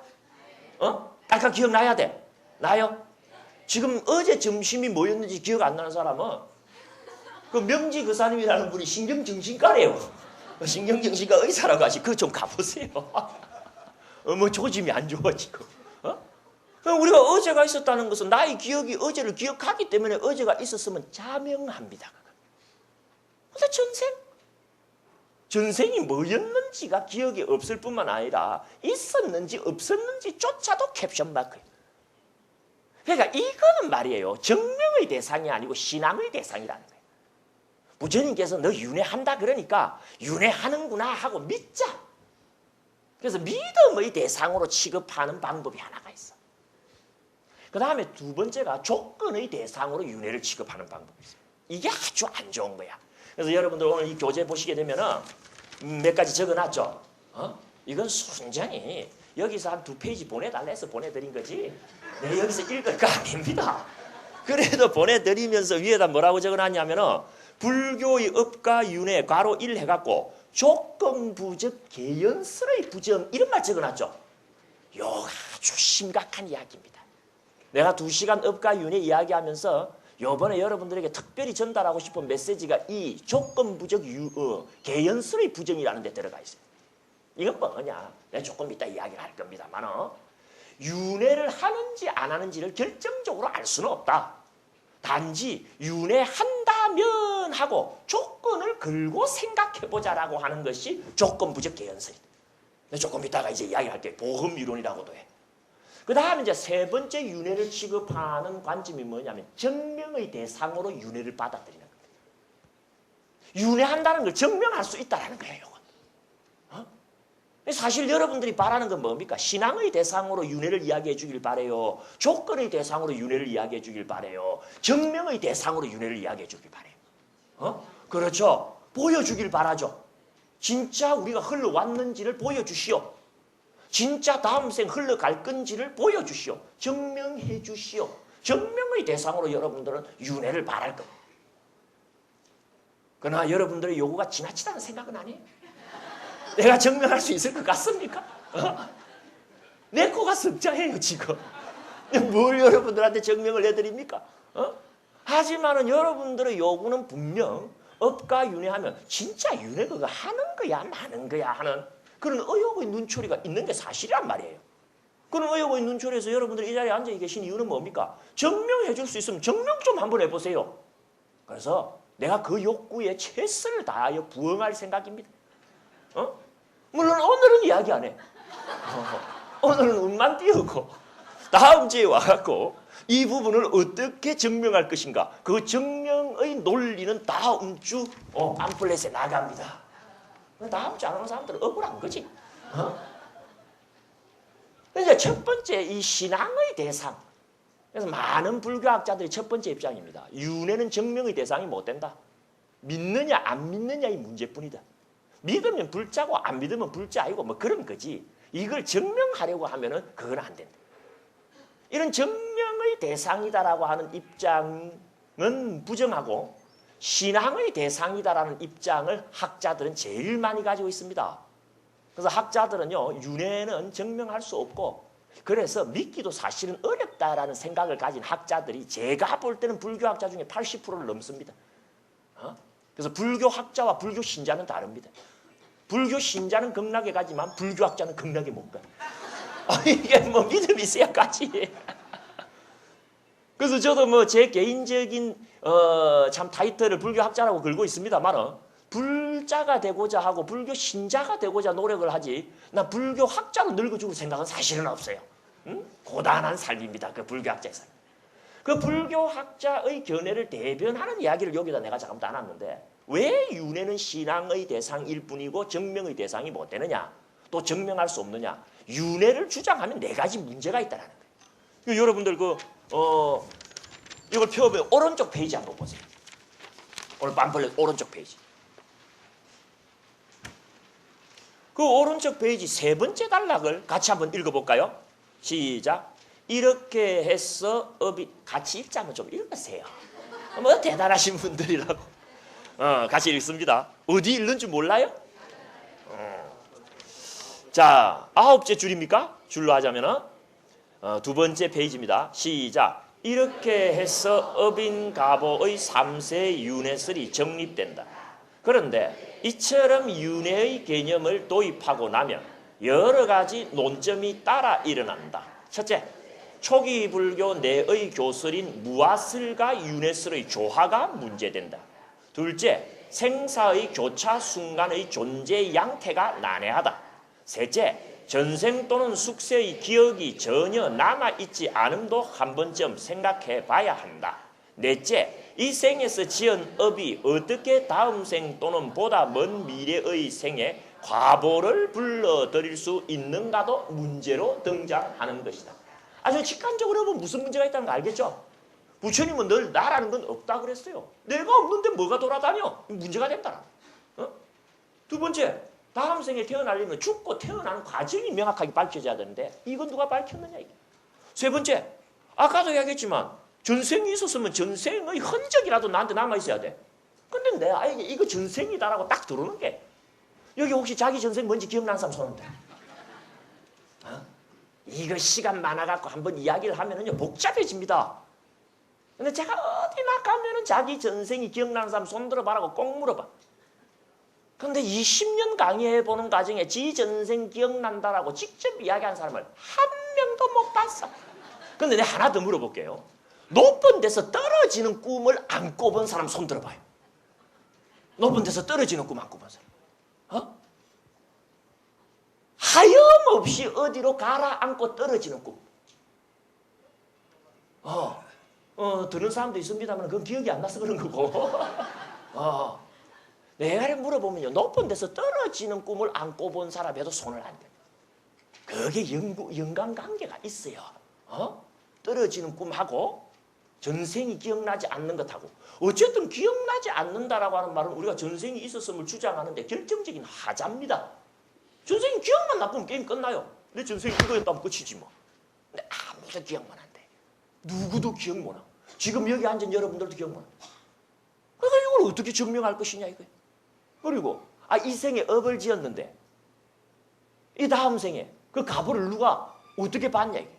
A: 아까 기억나야 돼. 나요? 지금 어제 점심이 뭐였는지 기억 안 나는 사람은 그 명지 그사님이라는 분이 신경정신과래요. 신경정신과 의사라고 하시. 그거 좀 가보세요. 뭐 조짐이 안 좋아 지금. 우리가 어제가 있었다는 것은 나의 기억이 어제를 기억하기 때문에 어제가 있었으면 자명합니다. 근데 전생이 뭐였는지가 기억이 없을 뿐만 아니라 있었는지 없었는지조차도 캡션 마크예요. 그러니까 이거는 말이에요. 정명의 대상이 아니고 신앙의 대상이라는 거예요. 부처님께서 너 윤회한다 그러니까 윤회하는구나 하고 믿자. 그래서 믿음의 대상으로 취급하는 방법이 하나가 있어. 그 다음에 두 번째가 조건의 대상으로 윤회를 취급하는 방법이 있어요. 이게 아주 안 좋은 거야. 그래서 여러분들 오늘 이 교재 보시게 되면은 몇 가지 적어놨죠. 이건 순전히 여기서 한 2페이지 보내달라 해서 보내드린 거지. 내 여기서 읽을 거 아닙니다. 그래도 보내드리면서 위에다 뭐라고 적어놨냐면은 불교의 업과 윤회 괄호 1 해갖고 조건부적 개연설의 부정 이런 말 적어놨죠. 요 아주 심각한 이야기입니다. 내가 2시간 업과 윤회 이야기하면서 요번에 여러분들에게 특별히 전달하고 싶은 메시지가 이 조건부적 개연설의 부정이라는 데 들어가 있어요. 이건 뭐냐? 내가 조금 이따 이야기를 할 겁니다만 윤회를 하는지 안 하는지를 결정적으로 알 수는 없다. 단지 윤회한다면 하고 조건을 걸고 생각해보자라고 하는 것이 조건부적 개연설이다. 조금 이따가 이제 이야기할게요. 보험이론이라고도 해. 그 다음에 이제 세 번째 윤회를 취급하는 관점이 뭐냐면 증명의 대상으로 윤회를 받아들이는 겁니다. 윤회한다는 걸 증명할 수 있다는 거예요. 사실 여러분들이 바라는 건 뭡니까? 신앙의 대상으로 윤회를 이야기해 주길 바래요. 조건의 대상으로 윤회를 이야기해 주길 바래요. 증명의 대상으로 윤회를 이야기해 주길 바래요. 그렇죠. 보여주길 바라죠. 진짜 우리가 흘러왔는지를 보여주시오. 진짜 다음 생 흘러갈 건지를 보여주시오. 증명해 주시오. 증명의 대상으로 여러분들은 윤회를 바랄 겁니다. 그러나 여러분들의 요구가 지나치다는 생각은 아니에요. 내가 증명할 수 있을 것 같습니까? 내 코가 석자예요 지금. 뭘 여러분들한테 증명을 해드립니까? 하지만은 여러분들의 요구는 분명 업과 윤회하면 진짜 윤회 그거 하는 거야 마는 거야 하는 그런 의혹의 눈초리가 있는 게 사실이란 말이에요. 그런 의혹의 눈초리에서 여러분들이 이 자리에 앉아 계신 이유는 뭡니까? 증명해 줄 수 있으면 증명 좀 한번 해보세요. 그래서 내가 그 욕구에 최선을 다하여 부응할 생각입니다. 물론 오늘은 이야기 안 해. 오늘은 운만 띄우고 다음 주에 와갖고 이 부분을 어떻게 증명할 것인가 그 증명의 논리는 다음 주 팜플렛에 나갑니다. 다음 주 안 오는 사람들은 억울한 거지. 이제 첫 번째 이 신앙의 대상. 그래서 많은 불교학자들이 첫 번째 입장입니다. 윤회는 증명의 대상이 못 된다. 믿느냐 안 믿느냐의 문제뿐이다. 믿으면 불자고 안 믿으면 불자이고 뭐 그런 거지. 이걸 증명하려고 하면은 그건 안 된다. 이런 증명의 대상이다라고 하는 입장은 부정하고 신앙의 대상이다라는 입장을 학자들은 제일 많이 가지고 있습니다. 그래서 학자들은요, 윤회는 증명할 수 없고 그래서 믿기도 사실은 어렵다라는 생각을 가진 학자들이 제가 볼 때는 불교학자 중에 80%를 넘습니다. 그래서 불교학자와 불교 신자는 다릅니다. 불교 신자는 극락에 가지만 불교학자는 극락에 못 가. 이게 뭐 믿음이 있어야 가지. 그래서 저도 뭐 제 개인적인 참 타이틀을 불교학자라고 걸고 있습니다만 불자가 되고자 하고 불교 신자가 되고자 노력을 하지 나 불교학자로 늙어 죽을 생각은 사실은 없어요. 고단한 삶입니다. 그 불교학자의 삶. 그 불교학자의 견해를 대변하는 이야기를 여기다 내가 잠깐 따놨는데 왜 윤회는 신앙의 대상일 뿐이고 증명의 대상이 못 되느냐? 또 증명할 수 없느냐? 윤회를 주장하면 4가지 문제가 있다는 거예요. 여러분들 이걸 펴보면 오른쪽 페이지 한번 보세요. 오늘 팜플렛 오른쪽 페이지. 그 오른쪽 페이지 3번째 단락을 같이 한번 읽어볼까요? 시작. 이렇게 해서 업이 같이 읽자면 좀 읽으세요. 뭐 대단하신 분들이라고. 같이 읽습니다. 어디 읽는 줄 몰라요? 자, 9째 줄입니까? 줄로 하자면은 2번째 페이지입니다. 시작. 이렇게 해서 업인가보의 3세 윤회설이 정립된다. 그런데 이처럼 윤회의 개념을 도입하고 나면 여러 가지 논점이 따라 일어난다. 첫째, 초기 불교 내의 교설인 무아설과 윤회설의 조화가 문제된다. 둘째, 생사의 교차 순간의 존재 양태가 난해하다. 셋째, 전생 또는 숙세의 기억이 전혀 남아있지 않음도 한 번쯤 생각해 봐야 한다. 넷째, 이 생에서 지은 업이 어떻게 다음 생 또는 보다 먼 미래의 생에 과보를 불러들일 수 있는가도 문제로 등장하는 것이다. 아주 직관적으로 보면 무슨 문제가 있다는 거 알겠죠? 부처님은 늘 나라는 건 없다 그랬어요. 내가 없는데 뭐가 돌아다녀? 문제가 된다. 두 번째, 다음 생에 태어나려면 죽고 태어나는 과정이 명확하게 밝혀져야 되는데 이건 누가 밝혔느냐 이게. 세 번째, 아까도 이야기했지만 전생이 있었으면 전생의 흔적이라도 나한테 남아있어야 돼. 근데 내가 이거 전생이다라고 딱 들어오는 게 여기 혹시 자기 전생 뭔지 기억나는 사람 손은데? 이거 시간 많아갖고 한번 이야기를 하면은요 복잡해집니다. 근데 제가 어디나 가면은 자기 전생이 기억나는 사람 손 들어봐라고 꼭 물어봐. 근데 20년 강의해보는 과정에 지 전생 기억난다라고 직접 이야기한 사람을 한 명도 못 봤어. 근데 내가 하나 더 물어볼게요. 높은 데서 떨어지는 꿈을 안 꿔본 사람 손 들어봐요. 높은 데서 떨어지는 꿈 안 꿔본 사람. 하염없이 어디로 가라앉고 떨어지는 꿈. 들은 사람도 있습니다만 그건 기억이 안 나서 그런 거고. 내가 물어보면요. 높은 데서 떨어지는 꿈을 안 꿔본 사람에도 손을 안 대. 그게 연관관계가 있어요. 떨어지는 꿈하고 전생이 기억나지 않는 것하고. 어쨌든 기억나지 않는다라고 하는 말은 우리가 전생이 있었음을 주장하는데 결정적인 하자입니다. 전생이 기억만 나쁘면 게임 끝나요. 내 전생이 이거였다면 끝이지 뭐. 근데 아무도 기억만 안 돼. 누구도 기억 못 하. 지금 여기 앉은 여러분들도 기억 못 하. 그러니까 이걸 어떻게 증명할 것이냐 이거예요. 그리고 이 생에 업을 지었는데 이 다음 생에 그 가부를 누가 어떻게 받냐 이게.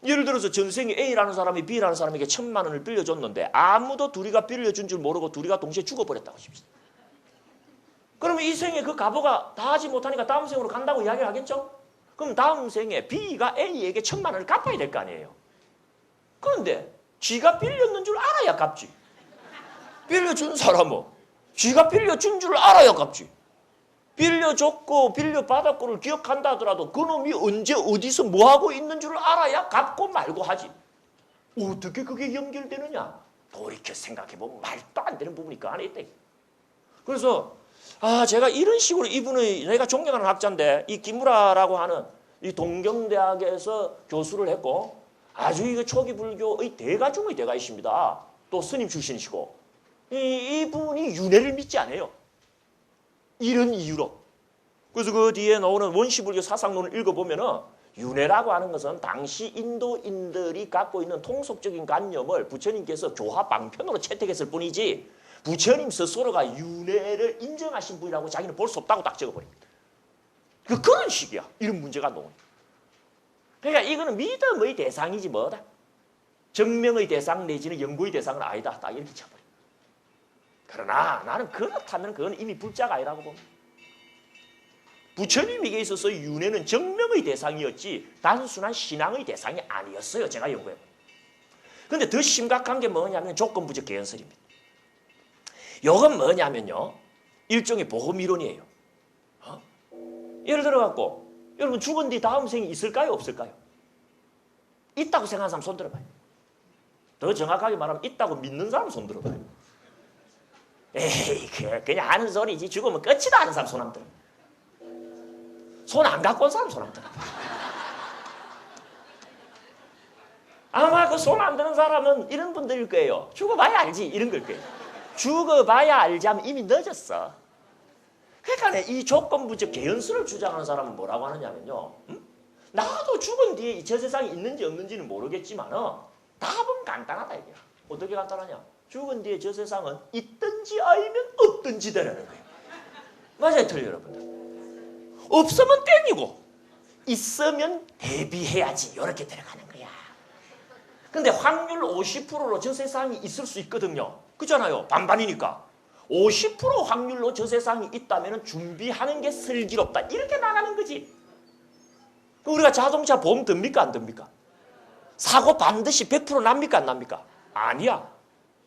A: 예를 들어서 전생에 A라는 사람이 B라는 사람에게 1,000만 원을 빌려줬는데 아무도 둘이가 빌려준 줄 모르고 둘이가 동시에 죽어버렸다고 하십시오. 그러면 이 생에 그 가부가 다 하지 못하니까 다음 생으로 간다고 이야기를 하겠죠? 그럼 다음 생에 B가 A에게 1,000만 원을 갚아야 될 거 아니에요. 그런데 지가 빌렸는 줄 알아야 갚지. 빌려준 사람은 지가 빌려준 줄 알아야 갚지. 빌려줬고 빌려받았고를 기억한다 하더라도 그놈이 언제 어디서 뭐하고 있는 줄 알아야 갚고 말고 하지. 어떻게 그게 연결되느냐? 돌이켜 생각해보면 말도 안 되는 부분이 그 안에 있다. 그래서 제가 이런 식으로 이분의 내가 존경하는 학자인데 이 김무라라고 하는 이 동경대학에서 교수를 했고 아주 이거 초기 불교의 대가 중의 대가이십니다. 또 스님 출신이시고 이분이 윤회를 믿지 않아요. 이런 이유로. 그래서 그 뒤에 나오는 원시불교 사상론을 읽어보면은 윤회라고 하는 것은 당시 인도인들이 갖고 있는 통속적인 관념을 부처님께서 교화 방편으로 채택했을 뿐이지 부처님 스스로가 윤회를 인정하신 분이라고 자기는 볼 수 없다고 딱 적어버립니다. 그런 식이야. 이런 문제가 나오니. 그러니까 이거는 믿음의 대상이지 뭐다. 증명의 대상 내지는 연구의 대상은 아니다. 딱 이렇게 쳐버려. 그러나 나는 그렇다면 그건 이미 불자가 아니라고 봅니다. 부처님에게 있어서 윤회는 증명의 대상이었지 단순한 신앙의 대상이 아니었어요. 제가 연구해보면. 그런데 더 심각한 게 뭐냐면 조건부적 개연설입니다. 이건 뭐냐면요. 일종의 보험이론이에요. 예를 들어갖고 여러분 죽은 뒤 다음 생이 있을까요? 없을까요? 있다고 생각하는 사람 손 들어봐요. 더 정확하게 말하면 있다고 믿는 사람 손 들어봐요. 에이 그냥 하는 소리지. 죽으면 끝이다 하는 사람 손 안 들어. 손 안 갖고 온 사람 손 안 들어. 아마 그 손 안 드는 사람은 이런 분들일 거예요. 죽어봐야 알지 이런 걸 거예요. 죽어봐야 알지 하면 이미 늦었어. 그러니까 이 조건부적 개연수를 주장하는 사람은 뭐라고 하느냐면요. 나도 죽은 뒤에 저 세상에 있는지 없는지는 모르겠지만 답은 간단하다 이게. 어떻게 간단하냐. 죽은 뒤에 저 세상은 있든지 아니면 없든지 되라는 거예요. 맞아요 틀려요 여러분들. 없으면 땡이고 있으면 대비해야지 이렇게 들어가는 거야. 근데 확률 50%로 저 세상이 있을 수 있거든요. 그렇잖아요. 반반이니까. 50% 확률로 저 세상이 있다면 준비하는 게 슬기롭다. 이렇게 나가는 거지. 우리가 자동차 보험 듭니까? 안 듭니까? 사고 반드시 100% 납니까? 안 납니까? 아니야.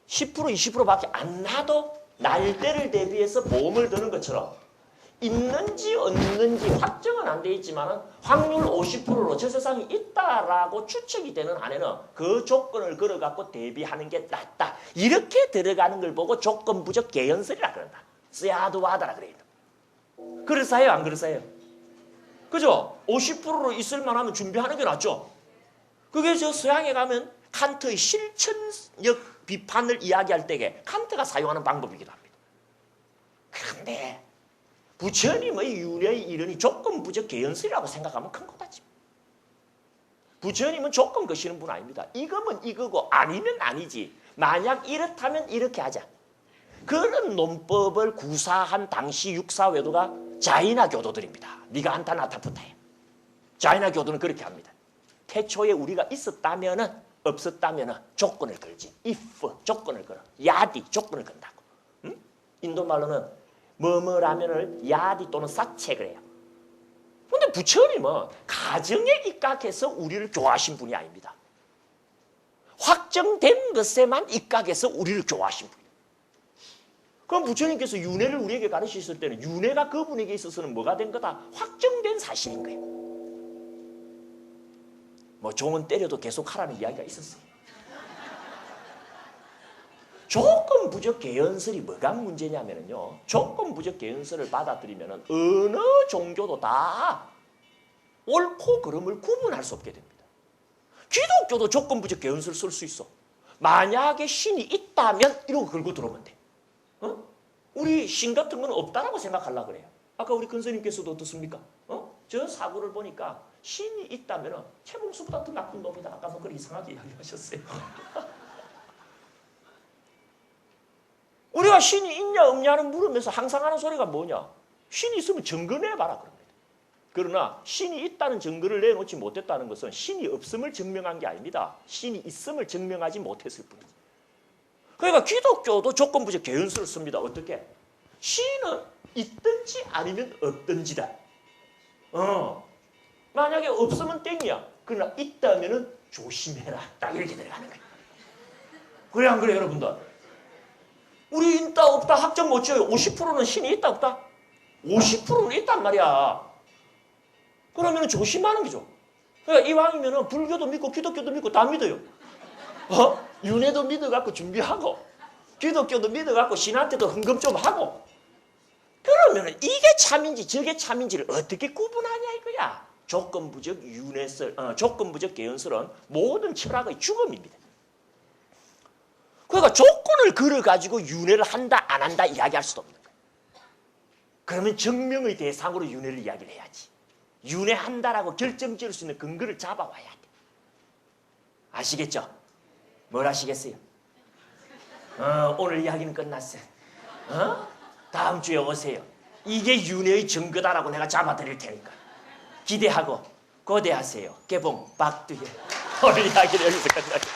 A: 10% 20%밖에 안 나도 날 때를 대비해서 보험을 드는 것처럼 있는지 없는지 확정은 안 돼 있지만 확률 50%로 저 세상이 있다라고 추측이 되는 한에는 그 조건을 걸어갖고 대비하는 게 낫다. 이렇게 들어가는 걸 보고 조건부적 개연설이라 그런다. 쓰야도와다라 그래요. 그럴싸해요? 안 그럴싸해요? 그죠? 50%로 있을 만하면 준비하는 게 낫죠? 그게 저 서양에 가면 칸트의 실천적 비판을 이야기할 때에 칸트가 사용하는 방법이기도 합니다. 그런데 부처님의 윤회의 이론이 조건부적 개연설이라고 생각하면 큰 거다지. 부처님은 조건 거시는 분 아닙니다. 이거면 이거고 아니면 아니지. 만약 이렇다면 이렇게 하자. 그런 논법을 구사한 당시 육사외도가 자이나 교도들입니다. 네가 안타 나타 부타해. 자이나 교도는 그렇게 합니다. 태초에 우리가 있었다면은 없었다면은 조건을 걸지. if 조건을 걸어. 야디 조건을 건다고. 응? 인도 말로는 뭐뭐라면을 야디 또는 사책을 해요. 근데 부처님은 가정에 입각해서 우리를 교화하신 분이 아닙니다. 확정된 것에만 입각해서 우리를 교화하신 분이에요. 그럼 부처님께서 윤회를 우리에게 가르치실 때는 윤회가 그분에게 있어서는 뭐가 된 거다? 확정된 사실인 거예요. 뭐 종은 때려도 계속 하라는 이야기가 있었어요. 조건부적 개연설이 뭐가 문제냐면요. 조건부적 개연설을 받아들이면 어느 종교도 다 옳고 그름을 구분할 수 없게 됩니다. 기독교도 조건부적 개연설을 쓸 수 있어. 만약에 신이 있다면 이러고 걸고 들어오면 돼. 어? 우리 신 같은 건 없다라고 생각하려고 그래요. 아까 우리 근스님께서도 어떻습니까? 저 사고를 보니까 신이 있다면 최봉수보다 더 나쁜 놈이다. 아까도 그렇게 이상하게 이야기하셨어요. 우리가 신이 있냐 없냐는 물으면서 항상 하는 소리가 뭐냐? 신이 있으면 증거내봐라 그럽니다. 그러나 신이 있다는 증거를 내놓지 못했다는 것은 신이 없음을 증명한 게 아닙니다. 신이 있음을 증명하지 못했을 뿐이지. 그러니까 기독교도 조건부적 개연설을 씁니다. 어떻게? 신은 있든지 아니면 없든지다. 만약에 없으면 땡이야. 그러나 있다면 조심해라. 딱 이렇게 들어가는 거예요. 그래 안 그래 여러분들? 우리 있다 없다 확정 못 지어요. 50%는 신이 있다 없다? 50%는 있단 말이야. 그러면 조심하는 거죠. 그러니까 이왕이면 불교도 믿고 기독교도 믿고 다 믿어요. 윤회도 믿어갖고 준비하고 기독교도 믿어갖고 신한테도 헌금 좀 하고 그러면 이게 참인지 저게 참인지를 어떻게 구분하냐 이거야. 조건부적 윤회설, 조건부적 개연설은 모든 철학의 죽음입니다. 그러니까 조건을 걸어가지고 윤회를 한다 안 한다 이야기할 수도 없는 거예요. 그러면 증명의 대상으로 윤회를 이야기를 해야지. 윤회한다라고 결정 지을 수 있는 근거를 잡아와야 돼. 아시겠죠? 뭘 아시겠어요? 오늘 이야기는 끝났어요. 다음 주에 오세요. 이게 윤회의 증거다라고 내가 잡아드릴 테니까. 기대하고 고대하세요. 개봉 박두현. 오늘 이야기를 여기서 끝나겠습니다.